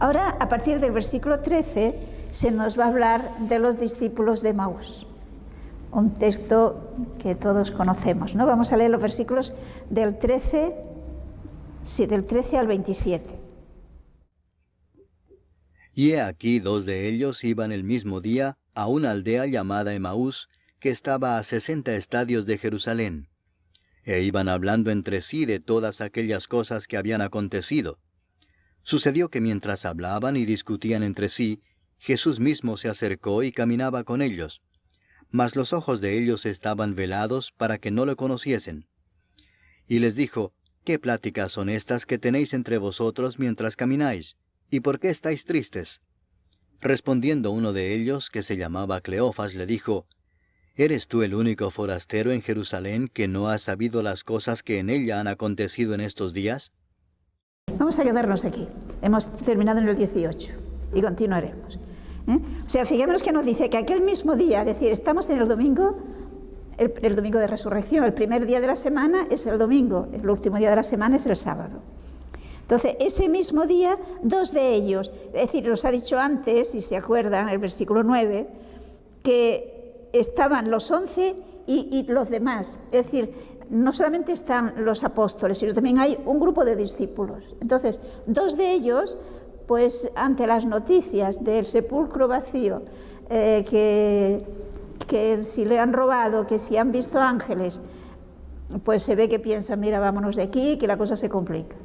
Ahora, a partir del versículo 13, se nos va a hablar de los discípulos de Emaús. Un texto que todos conocemos, ¿no? Vamos a leer los versículos del 13 al 27. Y he aquí 2 de ellos iban el mismo día a una aldea llamada Emaús, que estaba a 60 estadios de Jerusalén. E iban hablando entre sí de todas aquellas cosas que habían acontecido. Sucedió que mientras hablaban y discutían entre sí, Jesús mismo se acercó y caminaba con ellos. Mas los ojos de ellos estaban velados para que no lo conociesen. Y les dijo: ¿Qué pláticas son estas que tenéis entre vosotros mientras camináis? ¿Y por qué estáis tristes? Respondiendo uno de ellos, que se llamaba Cleofas, le dijo: ¿Eres tú el único forastero en Jerusalén que no has sabido las cosas que en ella han acontecido en estos días? Vamos a quedarnos aquí. Hemos terminado en el 18 y continuaremos. O sea, fijémonos que nos dice que aquel mismo día, es decir, estamos en el domingo, el domingo de resurrección, el primer día de la semana es el domingo, el último día de la semana es el sábado. Entonces, ese mismo día, 2 de ellos, es decir, nos ha dicho antes, si se acuerdan, el versículo 9, que estaban los 11 y los demás. Es decir, no solamente están los apóstoles, sino también hay un grupo de discípulos. Entonces, 2 de ellos, pues ante las noticias del sepulcro vacío, que si le han robado, que si han visto ángeles, pues se ve que piensan: mira, vámonos de aquí, que la cosa se complica.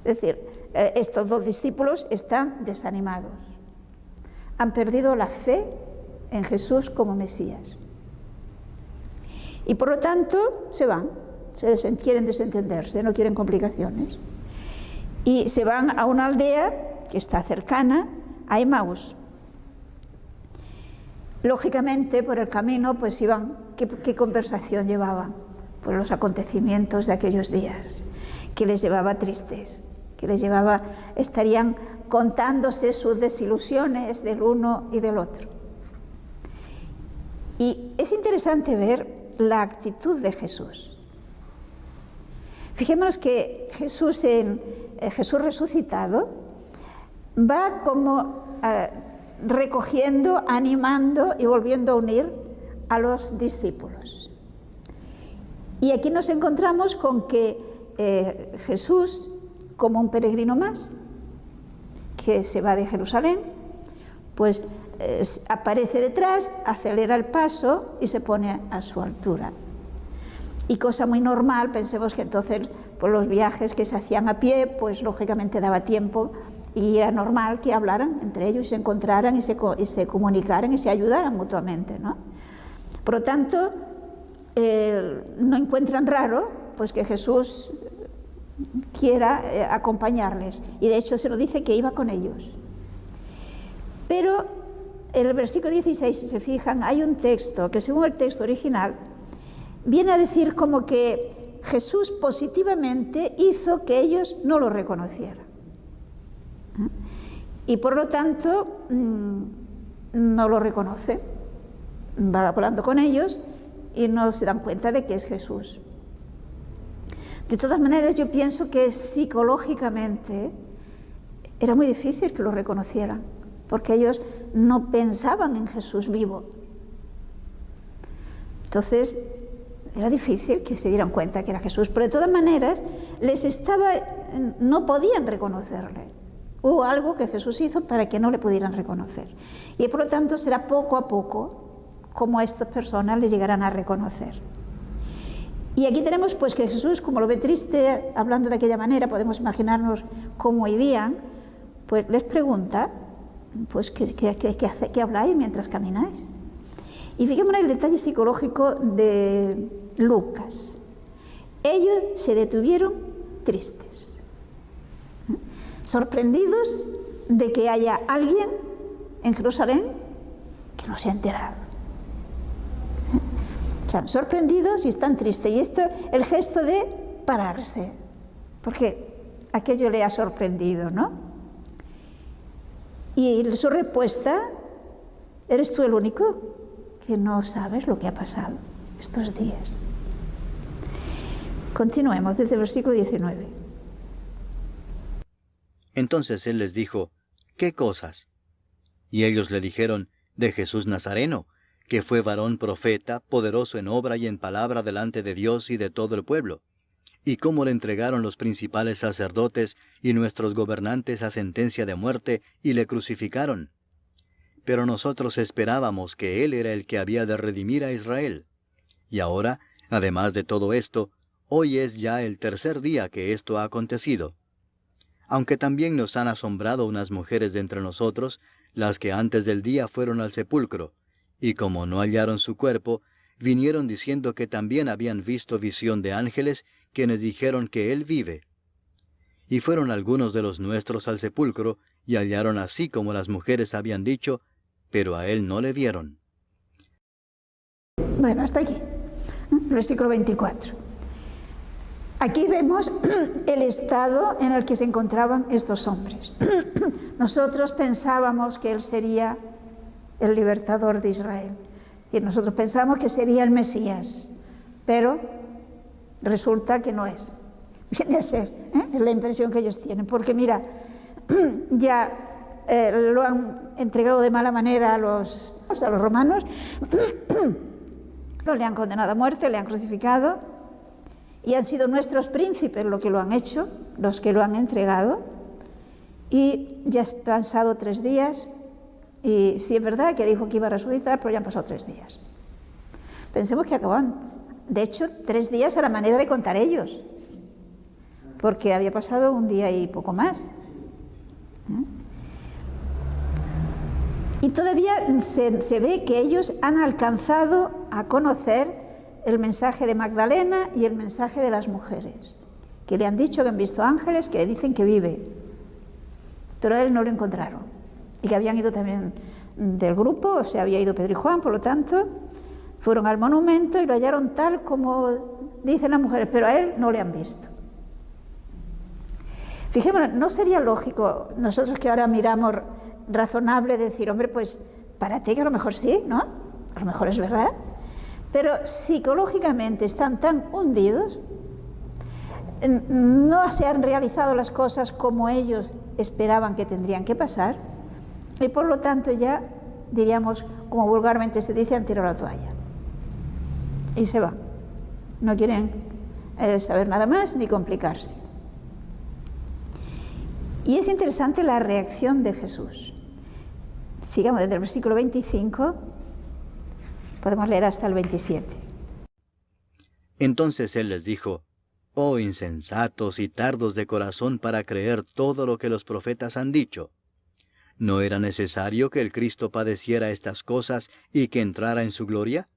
Es decir, estos 2 discípulos están desanimados. Han perdido la fe en Jesús como Mesías. Y por lo tanto se van, quieren desentenderse, no quieren complicaciones. Y se van a una aldea que está cercana a Emaús. Lógicamente, por el camino, pues iban, ¿qué conversación llevaban? Pues los acontecimientos de aquellos días, que les llevaba tristes, que les llevaba, estarían contándose sus desilusiones del uno y del otro. Y es interesante ver la actitud de Jesús. Fijémonos que Jesús resucitado va como recogiendo, animando y volviendo a unir a los discípulos. Y aquí nos encontramos con que Jesús, como un peregrino más, que se va de Jerusalén, pues aparece detrás, acelera el paso y se pone a su altura. Y cosa muy normal, pensemos que entonces por los viajes que se hacían a pie, pues lógicamente daba tiempo y era normal que hablaran entre ellos y se encontraran y se comunicaran y se ayudaran mutuamente, ¿no? Por lo tanto, no encuentran raro pues que Jesús quiera acompañarles, y de hecho se lo dice que iba con ellos. Pero en el versículo 16, si se fijan, hay un texto que, según el texto original, viene a decir como que Jesús positivamente hizo que ellos no lo reconocieran. Y por lo tanto, no lo reconoce. Va hablando con ellos y no se dan cuenta de que es Jesús. De todas maneras, yo pienso que psicológicamente era muy difícil que lo reconocieran, porque ellos no pensaban en Jesús vivo. Entonces, era difícil que se dieran cuenta que era Jesús, pero de todas maneras, no podían reconocerle. Hubo algo que Jesús hizo para que no le pudieran reconocer. Y por lo tanto, será poco a poco como a estas personas les llegarán a reconocer. Y aquí tenemos pues que Jesús, como lo ve triste, hablando de aquella manera, podemos imaginarnos cómo irían, pues les pregunta, pues ¿qué habláis mientras camináis? Y fijémonos en el detalle psicológico de Lucas. Ellos se detuvieron tristes, sorprendidos de que haya alguien en Jerusalén que no se ha enterado. Están sorprendidos y están tristes. Y esto, el gesto de pararse, porque aquello le ha sorprendido, ¿no? Y su respuesta: ¿eres tú el único que no sabes lo que ha pasado estos días? Continuemos desde el versículo 19. Entonces él les dijo, ¿qué cosas? Y ellos le dijeron, de Jesús Nazareno, que fue varón profeta, poderoso en obra y en palabra delante de Dios y de todo el pueblo, y cómo le entregaron los principales sacerdotes y nuestros gobernantes a sentencia de muerte, y le crucificaron. Pero nosotros esperábamos que él era el que había de redimir a Israel. Y ahora, además de todo esto, hoy es ya el tercer día que esto ha acontecido. Aunque también nos han asombrado unas mujeres de entre nosotros, las que antes del día fueron al sepulcro, y como no hallaron su cuerpo, vinieron diciendo que también habían visto visión de ángeles, quienes dijeron que él vive. Y fueron algunos de los nuestros al sepulcro, y hallaron así como las mujeres habían dicho, pero a él no le vieron. Bueno, hasta aquí, versículo 24. Aquí vemos el estado en el que se encontraban estos hombres. Nosotros pensábamos que él sería el libertador de Israel. Y nosotros pensamos que sería el Mesías, pero resulta que no es. Viene a ser, es la impresión que ellos tienen. Porque mira, ya lo han entregado de mala manera a los romanos, le han condenado a muerte, le han crucificado, y han sido nuestros príncipes los que lo han hecho, los que lo han entregado, y ya han pasado 3 días, y sí es verdad que dijo que iba a resucitar, pero ya han pasado 3 días. Pensemos que acaban, de hecho, 3 días a la manera de contar ellos, porque había pasado 1 día y poco más. Y todavía se ve que ellos han alcanzado a conocer el mensaje de Magdalena y el mensaje de las mujeres, que le han dicho que han visto ángeles, que le dicen que vive, pero a él no lo encontraron, y que habían ido también del grupo, o sea, había ido Pedro y Juan, por lo tanto, fueron al monumento y lo hallaron tal como dicen las mujeres, pero a él no le han visto. Fijémonos, ¿no sería lógico nosotros que ahora miramos razonable decir, hombre, pues para ti que a lo mejor sí, ¿no? A lo mejor es verdad. Pero psicológicamente están tan hundidos, no se han realizado las cosas como ellos esperaban que tendrían que pasar, y por lo tanto ya, diríamos, como vulgarmente se dice, han tirado la toalla. Y se van. No quieren saber nada más ni complicarse. Y es interesante la reacción de Jesús. Sigamos desde el versículo 25. Podemos leer hasta el 27. Entonces él les dijo, oh insensatos y tardos de corazón para creer todo lo que los profetas han dicho. ¿No era necesario que el Cristo padeciera estas cosas y que entrara en su gloria?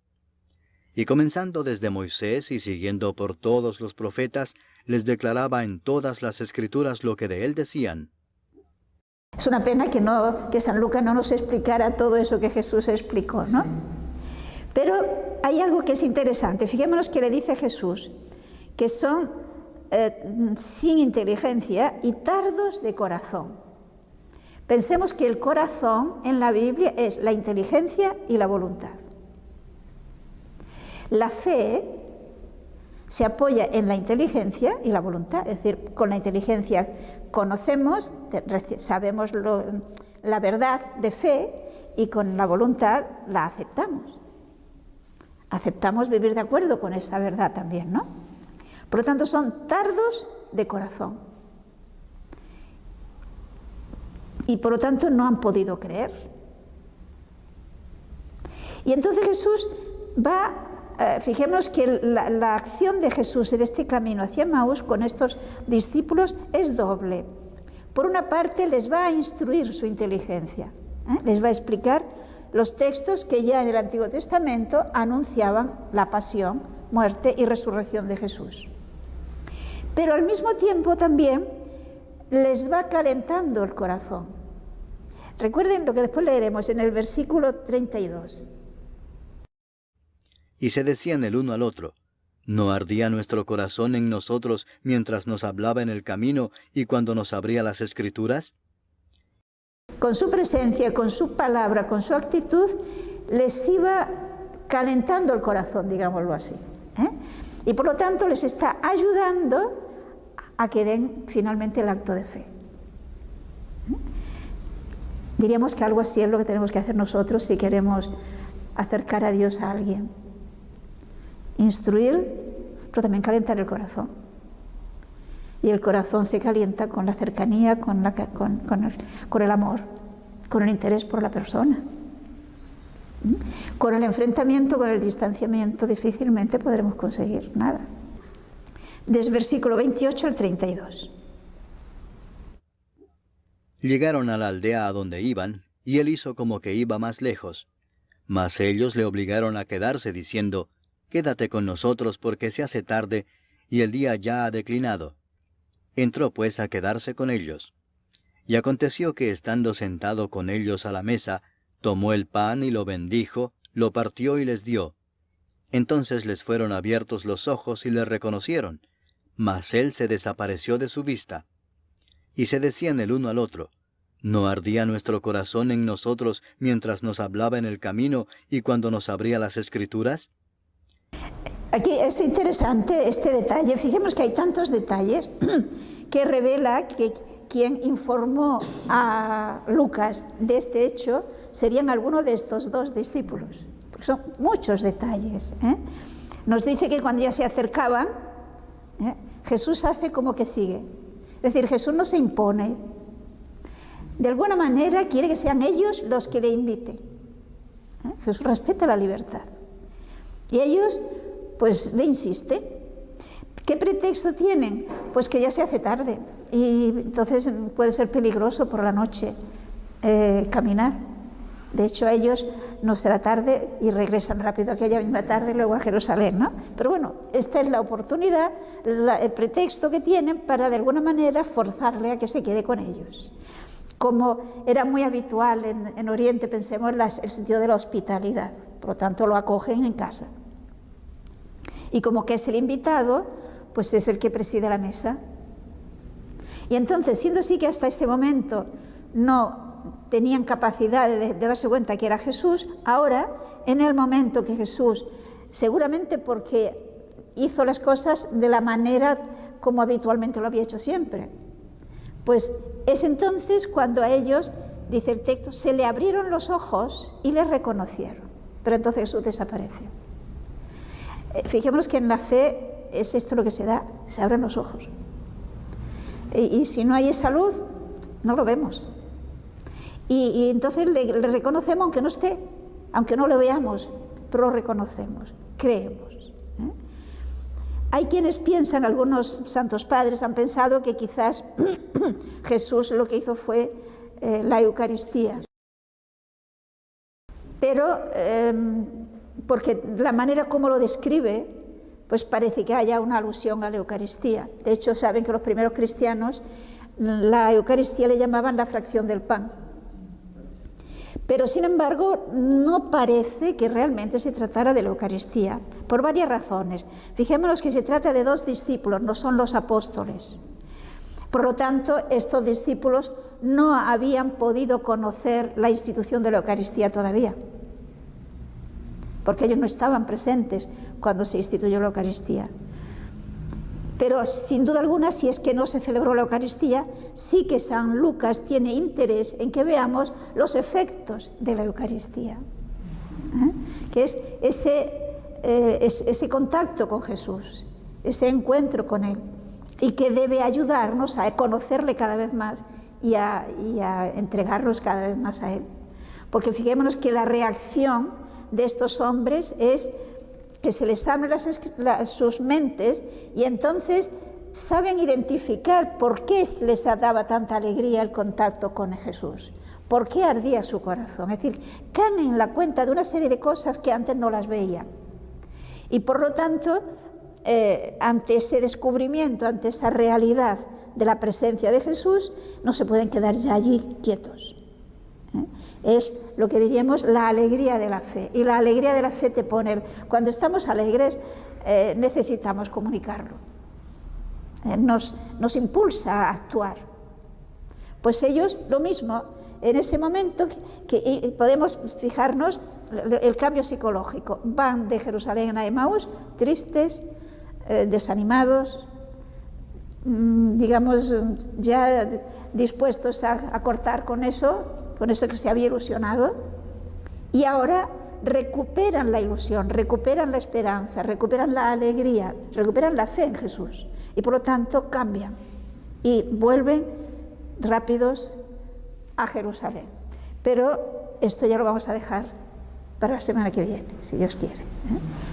Y comenzando desde Moisés y siguiendo por todos los profetas, les declaraba en todas las Escrituras lo que de él decían. Es una pena que San Lucas no nos explicara todo eso que Jesús explicó, ¿no? Pero hay algo que es interesante. Fijémonos que le dice Jesús que son sin inteligencia y tardos de corazón. Pensemos que el corazón en la Biblia es la inteligencia y la voluntad. La fe se apoya en la inteligencia y la voluntad, es decir, con la inteligencia conocemos, sabemos la verdad de fe, y con la voluntad la aceptamos. Aceptamos vivir de acuerdo con esa verdad también, ¿no? Por lo tanto, son tardos de corazón. Y por lo tanto no han podido creer. Y entonces Jesús fijémonos que la acción de Jesús en este camino hacia Emaús con estos discípulos es doble. Por una parte, les va a instruir su inteligencia, les va a explicar los textos que ya en el Antiguo Testamento anunciaban la pasión, muerte y resurrección de Jesús. Pero al mismo tiempo también les va calentando el corazón. Recuerden lo que después leeremos en el versículo 32. Y se decían el uno al otro, ¿no ardía nuestro corazón en nosotros mientras nos hablaba en el camino y cuando nos abría las Escrituras? Con su presencia, con su palabra, con su actitud, les iba calentando el corazón, digámoslo así. Y por lo tanto les está ayudando a que den finalmente el acto de fe. Diríamos que algo así es lo que tenemos que hacer nosotros si queremos acercar a Dios a alguien. Instruir, pero también calentar el corazón. Y el corazón se calienta con la cercanía, con el amor, con el interés por la persona. Con el enfrentamiento, con el distanciamiento, difícilmente podremos conseguir nada. Desde versículo 28 al 32. Llegaron a la aldea a donde iban, y él hizo como que iba más lejos. Mas ellos le obligaron a quedarse, diciendo: «Quédate con nosotros, porque se hace tarde, y el día ya ha declinado». Entró pues a quedarse con ellos. Y aconteció que, estando sentado con ellos a la mesa, tomó el pan y lo bendijo, lo partió y les dio. Entonces les fueron abiertos los ojos y le reconocieron, mas él se desapareció de su vista. Y se decían el uno al otro: ¿no ardía nuestro corazón en nosotros mientras nos hablaba en el camino y cuando nos abría las Escrituras? Aquí es interesante este detalle. Fijemos que hay tantos detalles que revela que quien informó a Lucas de este hecho serían algunos de estos dos discípulos. Porque son muchos detalles. Nos dice que cuando ya se acercaban, Jesús hace como que sigue. Es decir, Jesús no se impone. De alguna manera quiere que sean ellos los que le inviten. Jesús respeta la libertad. Y ellos, pues, le insisten. ¿Qué pretexto tienen? Pues que ya se hace tarde y entonces puede ser peligroso por la noche caminar. De hecho, a ellos no será tarde y regresan rápido aquella misma tarde luego a Jerusalén, ¿no? Pero bueno, esta es la oportunidad, el pretexto que tienen para de alguna manera forzarle a que se quede con ellos. Como era muy habitual en Oriente, pensemos en el sentido de la hospitalidad, por lo tanto lo acogen en casa. Y como que es el invitado, pues es el que preside la mesa. Y entonces, siendo así que hasta ese momento no tenían capacidad de darse cuenta que era Jesús, ahora, en el momento que Jesús, seguramente porque hizo las cosas de la manera como habitualmente lo había hecho siempre, pues es entonces cuando a ellos, dice el texto, se le abrieron los ojos y le reconocieron. Pero entonces Jesús desapareció. Fijémonos que en la fe es esto lo que se da, se abren los ojos. Y si no hay esa luz, no lo vemos. Y entonces le reconocemos aunque no esté, aunque no lo veamos, pero lo reconocemos, creemos. Hay quienes piensan, algunos santos padres han pensado que quizás Jesús lo que hizo fue la Eucaristía. Pero porque la manera como lo describe, pues parece que haya una alusión a la Eucaristía. De hecho, saben que los primeros cristianos la Eucaristía le llamaban la fracción del pan. Pero, sin embargo, no parece que realmente se tratara de la Eucaristía, por varias razones. Fijémonos que se trata de dos discípulos, no son los apóstoles. Por lo tanto, estos discípulos no habían podido conocer la institución de la Eucaristía todavía, porque ellos no estaban presentes cuando se instituyó la Eucaristía. Pero sin duda alguna, si es que no se celebró la Eucaristía, sí que San Lucas tiene interés en que veamos los efectos de la Eucaristía, que es ese contacto con Jesús, ese encuentro con Él, y que debe ayudarnos a conocerle cada vez más y a entregarnos cada vez más a Él. Porque fijémonos que la reacción de estos hombres es que se les abren sus mentes y entonces saben identificar por qué les daba tanta alegría el contacto con Jesús, por qué ardía su corazón. Es decir, caen en la cuenta de una serie de cosas que antes no las veían. Y por lo tanto, ante este descubrimiento, ante esa realidad de la presencia de Jesús, no se pueden quedar ya allí quietos. Es lo que diríamos la alegría de la fe. Y la alegría de la fe te pone, cuando estamos alegres, necesitamos comunicarlo. Nos impulsa a actuar. Pues ellos, lo mismo, en ese momento que podemos fijarnos el cambio psicológico. Van de Jerusalén a Emaús, tristes, desanimados, digamos, ya dispuestos a cortar con eso, con eso que se había ilusionado, y ahora recuperan la ilusión, recuperan la esperanza, recuperan la alegría, recuperan la fe en Jesús, y por lo tanto cambian y vuelven rápidos a Jerusalén. Pero esto ya lo vamos a dejar para la semana que viene, si Dios quiere.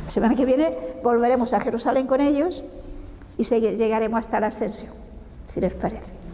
La semana que viene volveremos a Jerusalén con ellos y llegaremos hasta la ascensión, si les parece.